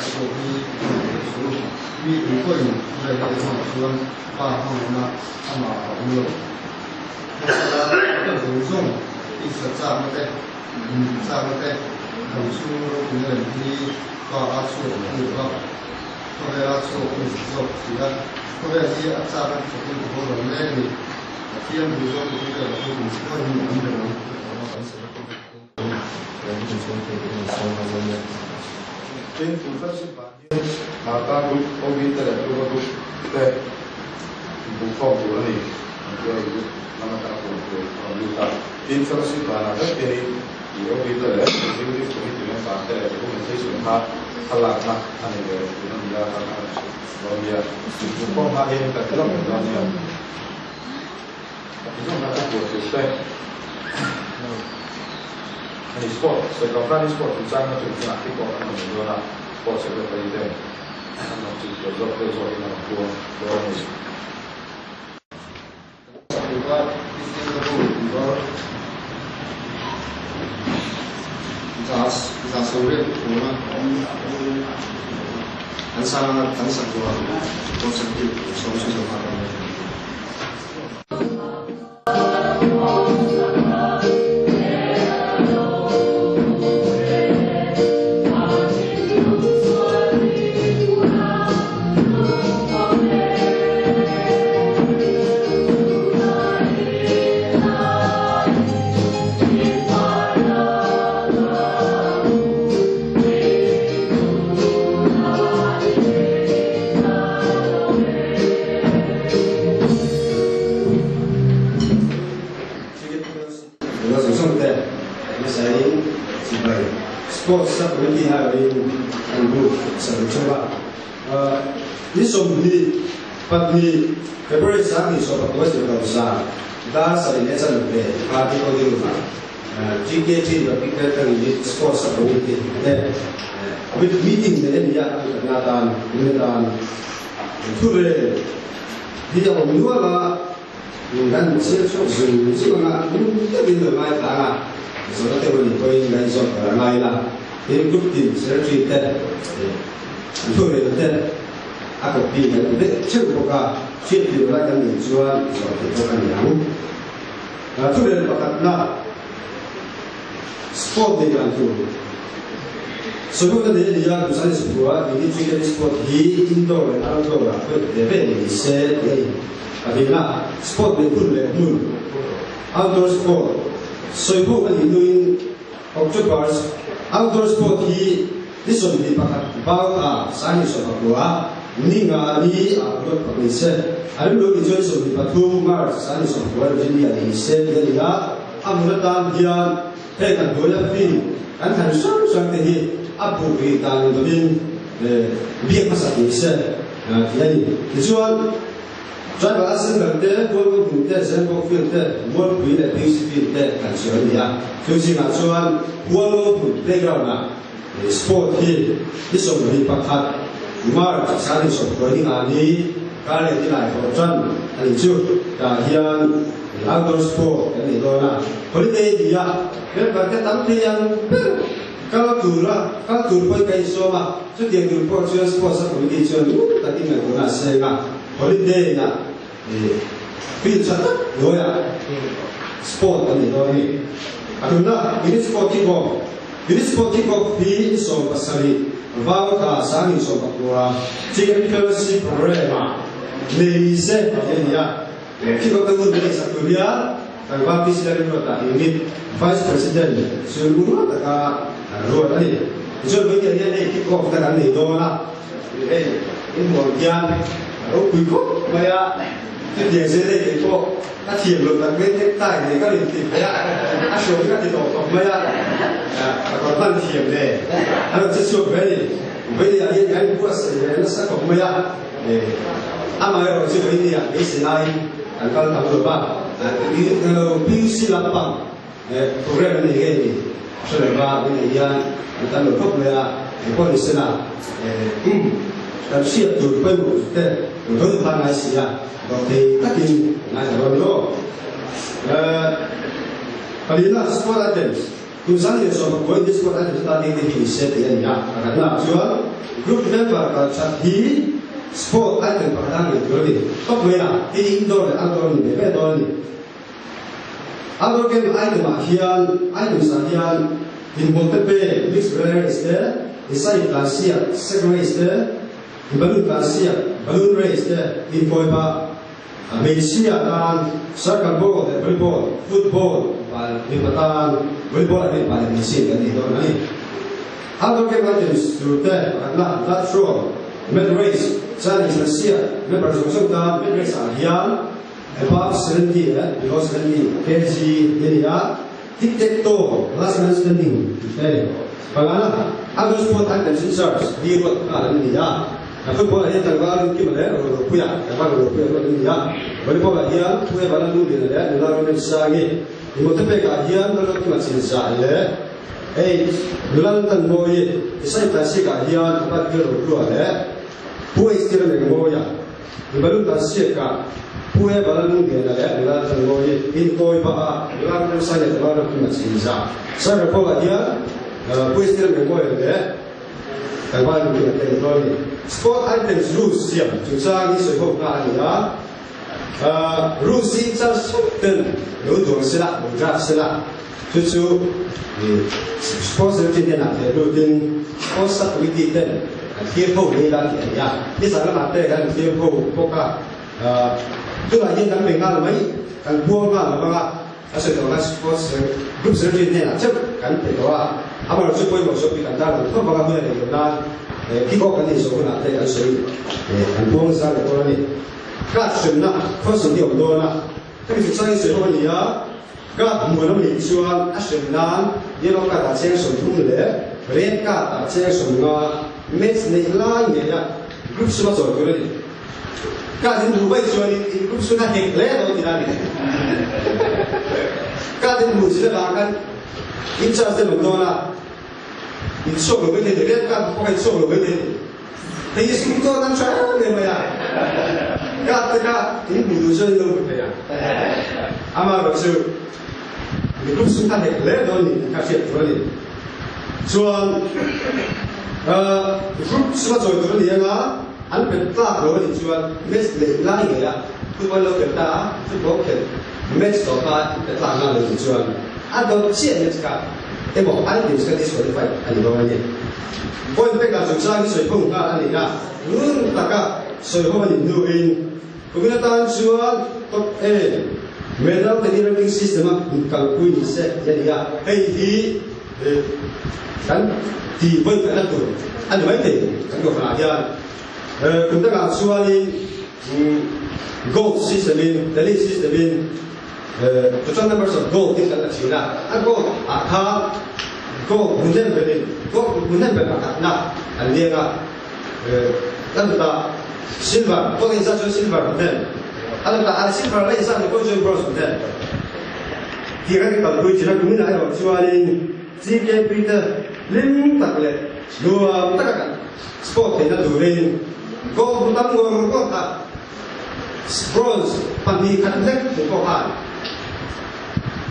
seperti di poin dari kemajuan paham sama umur. Kita berusung bisa sama teh kamu suruh dengan di asuh juga, kalau asuh besok sudah, kalau dia asalkan seperti orang lain, dia berusung kita berusung sekarang ini dengan Tim Felliwship maka kita ada dua kita buka dulu nih, itu nama kita Tim Felliwship ada dari kita ada executive committee yang sampai ada komisi sudah halak nak ane dengan dia karena kalau dia buka hal yang tak terlalu banyak, tapi itu nak proses Ini sport, sekarang sport bicara macam ni, kita orang menjual sport seperti itu. Macam tu, job ini orang ni. Kita kita sulit, cuma ansang jual, konseptif, solusi semacam itu. Sport seperti hari ini sangat cepat. Ini sombi, pada Februari ini sobat kuas juga besar. Dah sering macam ni, parti kau di rumah. TKP berfikir ini sport seperti ini. Abis meeting ni dia kenyataan, tu dia menjual lah. Dan sesuatu kita tidak main tangan. Sebab itu boleh main soal ramai lah. Ini grup tim seleksi itu, itu aku pilih. Itu cukup siapa orang yang jual sesuatu kan yang. Itu dia pakatlah sport dengan tu. Sebab dia misalnya sebuah ini juga sport di indoor dan outdoor apa depend di set ini. Apabila sport itu lebih outdoor sport. Soibu kan itu October's outdoor sport hi dison di pakat bawa sani sobat gua ninga di outdoor permisi ada dulu itu dison di patu mar sani sobat gua jadi ada isen jadi ya amratan dia pegang dua film kan harus tadi abu kita lebih biar masa isen jadi tujuan Driver asal kerja, buat kerja, sendok kerja, buat pilih basic kerja, kan soalnya. Jadi macam buat playground lah, sport hill, ini semua dipakai. Mar, sahaja semua ini ani, kalau tidak kocan, ani tu, kajian, outdoor sport, ini doa. Holiday dia, kerja tampil yang kalau tur pun kayak semua, jadi tur pun sport seperti itu, tadi nak guna saya. Holiday na, filter doa sport ani doa ni. Aduna ini sport kickoff di so pasari. Bawa ka sani so pakua. TKP Felliwship program. Leise ya. Kickoff tu ni satu dia. Kalau bapis dari mereka ini Vice President seluruh mereka luar tadi. Jadi dia ni kickoff kan ni doa. Ini mungkin Ủa quý khúc mày ạ Cái gì sẽ đây thì cô Nó thiền luật là cái tài này các liền tìm mày ạ Nó xuống các thì tổ tổng mày ạ Còn văn thiền này Nó sẽ xuống cái gì Bây giờ hiện anh cũng sẽ nó sẽ cộng mày ạ Mà rồi chứ cái gì ạ Cái gì này Anh con thằng rồi bà Cái biêu xí lắm bằng program này cái gì Cho nên bà cái này anh ta luật khúc mày ạ Cái con này sẽ là dan siap tu pun kita untuk panai siap, tapi tadi nak orang lo. Apabila sport items, tu sang ni so ko this sport at starting the set yan ya na chuan group member ka chat hi sport item padang ni jodi top wena ti indoor outdoor ni be do ni outdoor game item hian item sa hian in montepe mix runner is there inside glacia second is there balloon glacia balloon race there in boiba Malaysia dan circle ball volleyball football Jembatan volleyball ada pada Malaysia kan itu ni. Outdoor game items tu teh not sure. Med race Chinese Malaysia med personsung dan med race Asian above 70 below 70 kg ini ya. Tic-tac-toe last man standing. Bagaimana? Outdoor sport items in search di luar ini ya. Football ada tanggal kita ada punya tanggal punya ini ya. Volleyball ada punya balan dulu dia ada lalu Malaysia ni. Imotepe ka hian lo ki ma chin sa le dulan tan boye isai ta si ka hian ta ke ro lu ale puai stir me mo ya ibalu ta si ka puai balan ge na le dulan tan boye in koi ba dulan tan sa le dulan ki ma chin sa sa ka ko hian puai stir me mo ya le ka ba lu ki te ro ni sport items rules siam chu sa ni soi ho ka ni ya rules in sa ten有多是啦，有抓是啦，就是sponsor 今天啊，有跟 sponsor 会议的，贴后没啦的呀，你上了嘛对，看贴后不噶，对啦，现在没干了没，看波干了嘛，所以说那 sponsor 不是今天啊，这干的话，阿不是不会说比干大了，不把它回来有那，kick-off 跟你说那对，所以看波上的多呢，干什么呢？发生的有多呢？这个是上一水后你啊，个我们民族啊，什么呢？你那个大家手通的，人家大家什么？每次你拉你呀，不是么做的嘞？个人不会说你不是那很累的你那里，个人不是那个，你知道这么多了，你做了问题，人家不会做了问题，他一说做那全没么呀？个你不是弄不对呀？阿妈老师，你不是他很累的你，他写出来的，说什么做的你啊？安排大罗你说没累拉你呀？不管老给他，不管给没做法，大那了你说，按照建的这个，对不？按照这个说的话，按照那个，我这个就上水碰他那里呀，大家水后你录音。Kemudian jual top medal tadi ranking sistem kalau kui set jadi ya kan di buat kan tu ada macam kan kau pernah ya kita kan jual gold system tadi system total numbers of gold kita tak cina gold akal gold bukan berapa nak dia kan kita silver, kau insan jual silver, betul? Ada silver lain insan kau jual bronze, betul? Tiga kita kalau jual kami nak jualin TKP lim tak le, nuam tak kan? Sport kita jualin, kau bukan kau tak bronze, pandi katlek kau kan?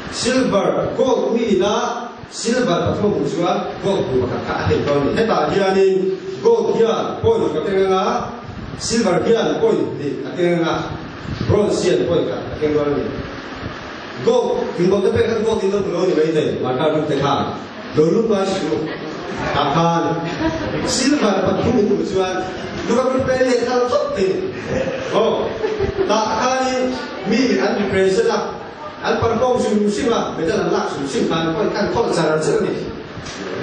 Silver, kau kami dah silver patut jual, kau bukan katlek kau ni. Kita jualin gold dia, kau juga tengah silver kian point di akhirnya bronze kian point kan akhirnya ni gold tinggal tapi kan gold itu belum dibayar maka lu tekan dulu pas lu akan silver patut itu jual lu kan beli kalau shopping oh tak kali mi an pressure lah an perform musim lah beda lah musim kan kau cara ni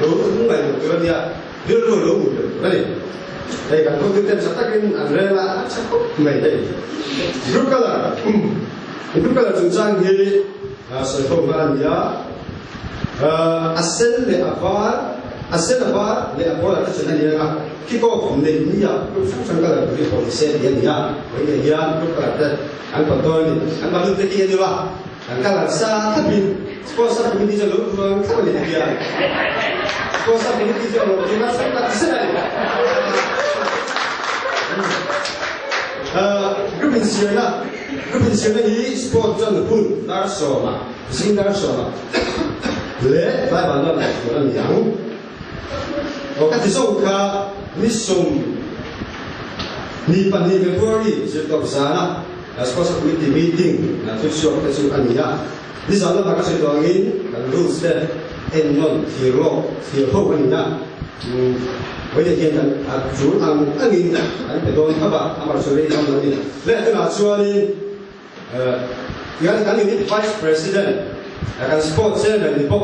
lu mulai dia lu betul đây kan kau kita satakin adalah cukup baik. Group color tentang ini sesuatu dia asal le apa le apa ada macam ni lah. Kiko ni dia sesuatu color beri polisi dia group color an betul ni an baru tadi dia lah. Kalau sah tapi sponsor ini dia lalu kau ni dia sponsor ini dia lalu cuma sangat besar. Grup insinyur ini sport 真的不打手了，不是打手了。lẽ lại bản là của anh nhàng có các thí sinh khác ní sum ní pan ní February sẽ tập sana Sport Committee meeting na tu suap tu suap anh nhá ní sana là các sự đoàn in rules đấy en non thì hậu anh nhá bây giờ hiện tại chủ anh in anh phải đôi các bạn anh bảo xử lý anh nói đi lẽ tôi là xua đi cái unit vice president akan sport chairman di pok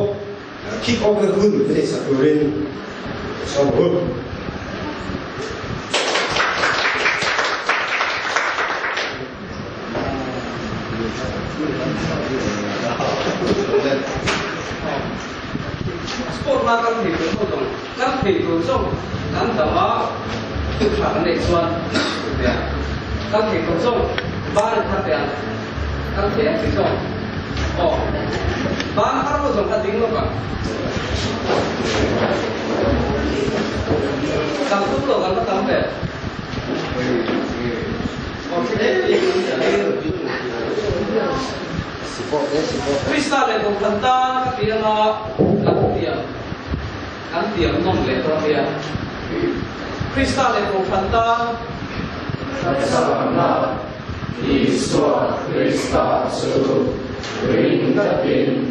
kick off the hun jadi satu ring sobo sport là các thể dục hoạt động các thể dục trong các đó thực hành để xuân các thể dục trong ba được phát triển các thể dục trong ba harus jangka tinggi loh pak. Kampung loh kan sampai. Kristal itu tentang ketia non letra Kristal itu tentang Sama Iswa Krista Suruh Rindatin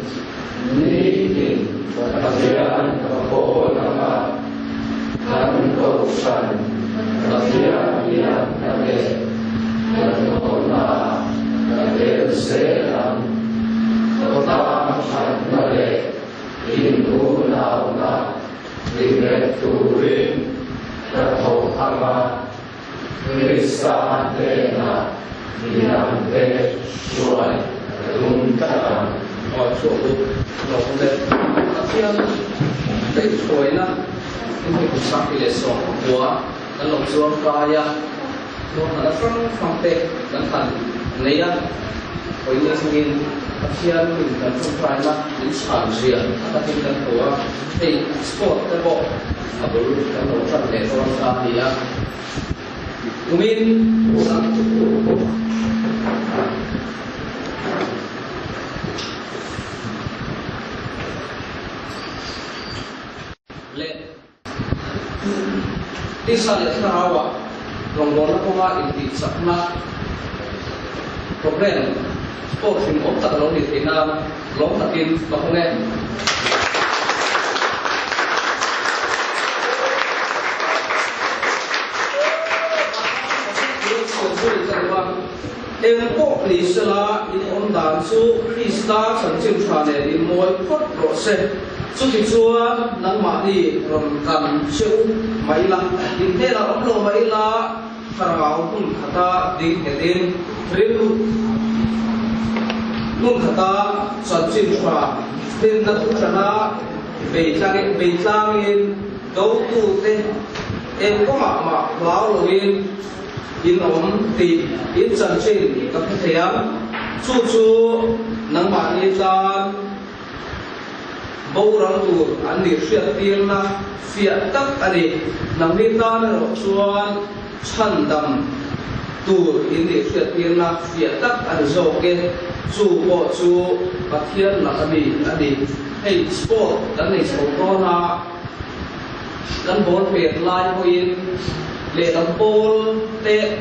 Nikin Katian Kapolama Dan Kausan Katian Yang Kade Kona Kade Selang Kota Male Indu Nauna Rimeturin Katohama Krista Dena Niante Suai Runtaran chỗ nó không đẹp thiên để thổi na cái việc sáng thì để sống của nó lồng xuống kaya nó là phong tệ nó thành này á với những sinh thiên mình cần không phải là những sản diện các cái cần của thì sport cái bộ ở bên cái bộ phận để cho ra thì á mình di salit Sarawak, Ronggona Poma inti sakna problem sport film tak lalu di Vietnam, long takin bahune. Em quốc lý sala in on dan su Krista sản sinh ra để đi môi cốt rõ rệt. Su thì xua nắng mạ đi rồi cầm chịu mấy là in thế là ông lô mấy là thằng áo cũng khata đi cái tên rêu cũng khata sản sinh ra tên là cũng khata bị trang in đấu tu tên em có mạ báo rồi in ống thì in sản sinh các cái thế su nắng mạ đi ra bầu răng tu anh đi phiệt tiền na phiệt tắc anh đi nằm đi ta nó xuân chân đầm tu in đi phiệt tiền na phiệt tắc anh dâu cái chu bộ chu bát thiên là anh đi hey sport anh đi sport đó na anh bol phiệt lai hoin lệ đam bol tệ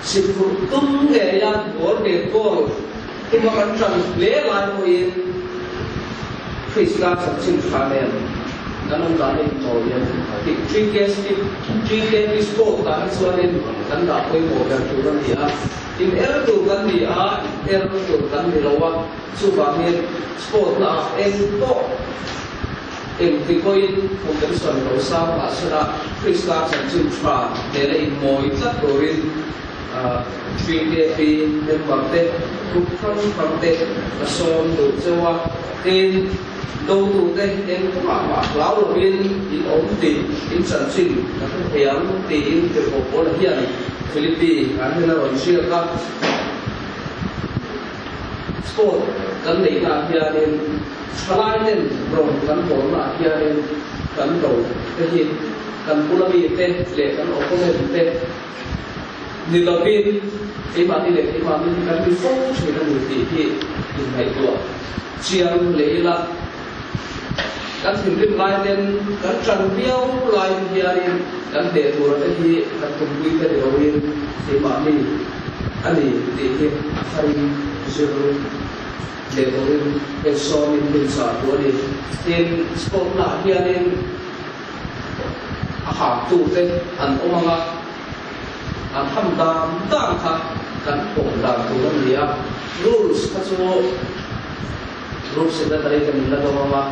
xịt phụt tung cái ya bol phiệt bol thì mà anh chẳng lệ lai hoin Krista sản sinh ra nên đã nâng giá lên rồi thì TKP Sport đã xóa lên đánh đạp với một gần chủ đơn địa in chủ đơn địa chủ đơn địa lâu su vàng miền Sport là em to em thì coi một cái sản phẩm sao mà sẽ là Krista sản sinh ra để lấy mỗi tất rồi TKP em bằng tên thuộc phong tên và son đủ cho tên đầu tu đây em cũng mà lão đầu tiên in ổn định in sản sinh các cái hàng thì in từ bộ là hiện Philippines anh là Russia các sport cần để là hiện nên thay nên rồi cần bộ là hiện nên cần đầu cái gì cần pula bi tên lệ cần ổn lên tên như đầu tiên cái mà đi lệ cái mà mình cần đi focus thì là người thì in hay tuổi chiang lệ là kan thim rim lai ten kan tran biao lai hianin kan de tur te hi kan tumpui te rewin te ma ni ani te hi hari zero de rewin person in sa tu ni ten sport na hianin a ha tu te an omanga an tham dam dam kha kan pong dam tu ni a rules kha chu rules se da dai kan la do ma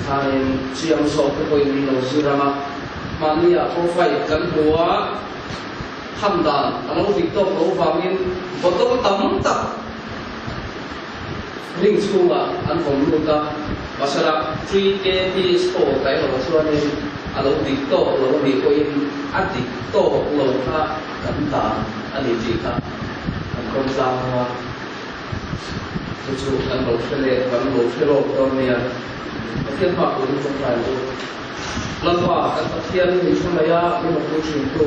Kain siang sok ke koi ni lo sirama mania profile kan dua hamdan alo tiktok lo famin botol tam tak ring sunga an kom luta basara 3KP Sport kai lo suani alo tiktok lo ni koi an tiktok lo ka kan ta ani jika an kom sama tu kan lo sele dornia Thiên Phật của chúng ta là lần qua các thiên thì chúng ta nhưng mà tôi truyền tu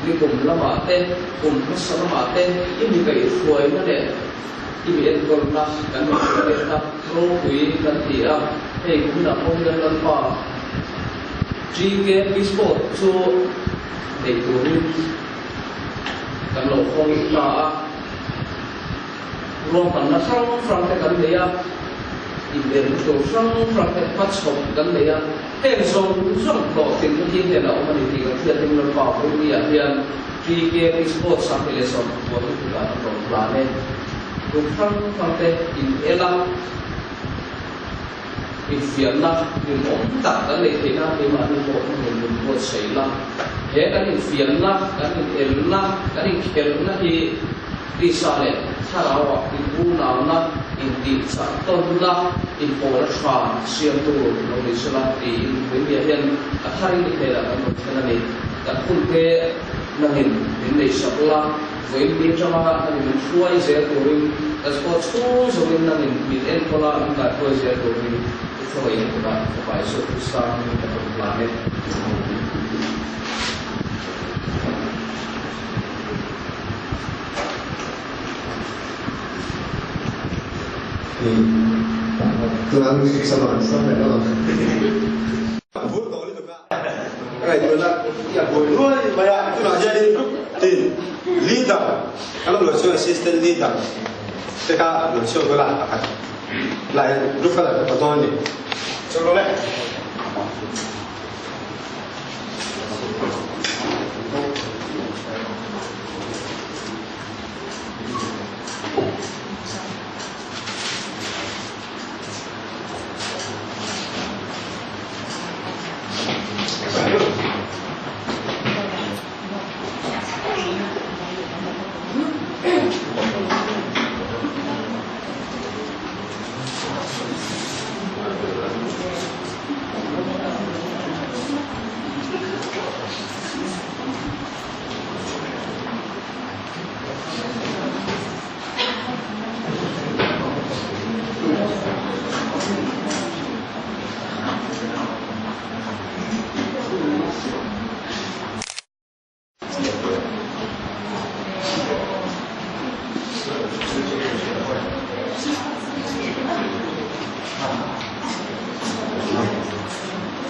đi cùng làm mà tên cùng các sản mà tên những người cái phơi nó để những người con ta cái mà người ta lô quý cái gì à thì cũng là không nên lần qua TKP Sport cho để tụi cái lỗ không ta rong phần nó xong from cái đấy à Iben to sang praktek patchop kan leya hands-on lo tin ko tin la o mani ti kan thia tin lo pa ko ni a hian TKP Sport Felliwship ko tu ka ro plane to sang praktek in ela in fianna in om ta kan le thina ni ma ni ko ni ko sei la he kan in fianna kan in elna kan in khelna hi đi xa lệ xa lão hoặc đi u nào na in đi xa tôn la in phố là tròn xuyên tu nó đi xa la đi in với bia hiền cả hai đi thế là một cái này cả khuôn thế là hình đến đây sắp la với bia cho mà là mình xuôi sẽ tu mình cả sport school rồi mình là mình em có là mình cả thôi sẽ tu mình cái thôi của bạn phải sự sang mình cả một làm hết Tuhan sama sampai dalam. Vốn tổ liên tục ra. Cái này là nuôi banyak itu nak jadi tim leader. Kalau lo assistant leader, mereka lo show lah akan. Lain lu kalau ada contoh ni, contoh le.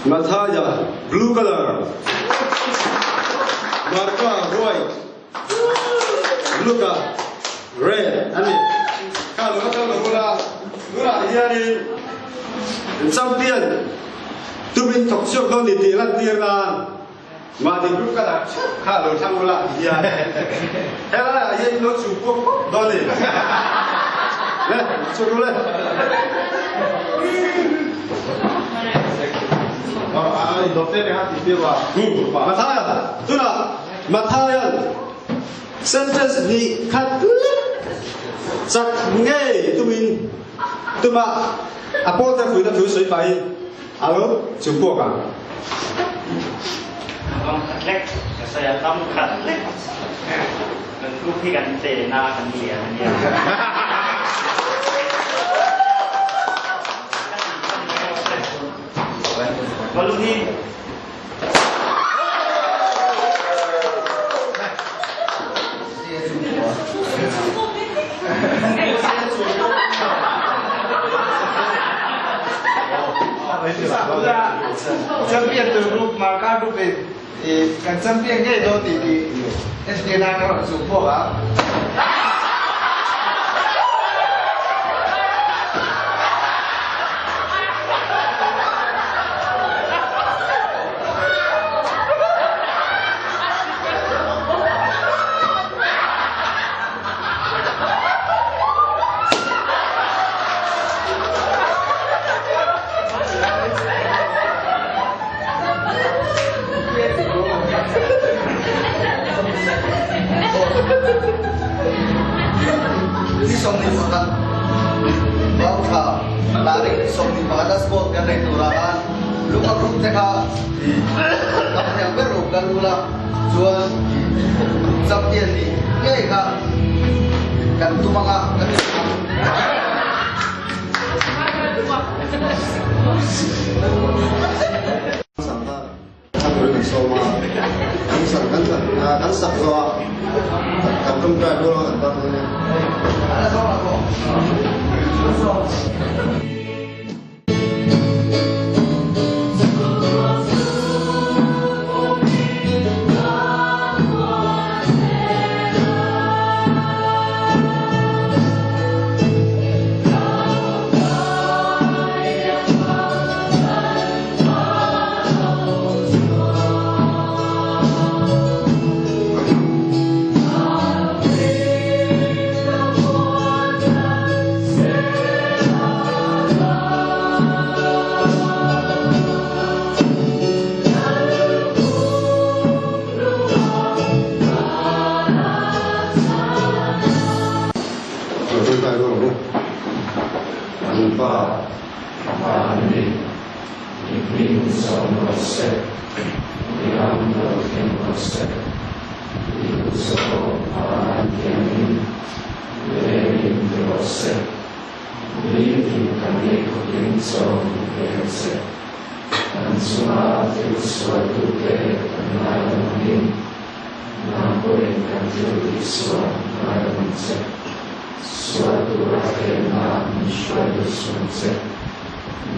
Mataya blue color, marka white, luka red. Ani kalau gula ini champion. Tubin talk show kau di tiran tiran, mati blue color. Kalau sang gula dia, hela ini lo cukup doni. Leh, cukup leh. Mataya, tuna, Mataya, sentence ni kat, sak ngay tumin, tuma, apa tak kau dah tulis baik, alo, cukup kan? Kamu katlek, saya kamu katlek, tentu kan tena kan dia. Kalau ni champion tu group marka tu pe kan champion ke do ti SDN na support ah. Somni makan bangka tarik somni makan sport kan itu rakan lu kalau teka apa yang baru kan pula jual champion ni ya kan tu manga kan sama aku sama kan sakwa kampung dulu kan tamunya ada sama kok.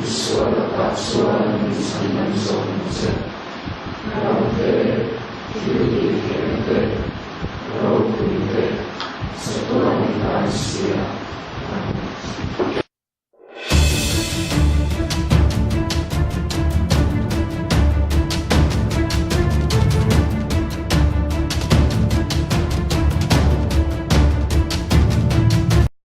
Suara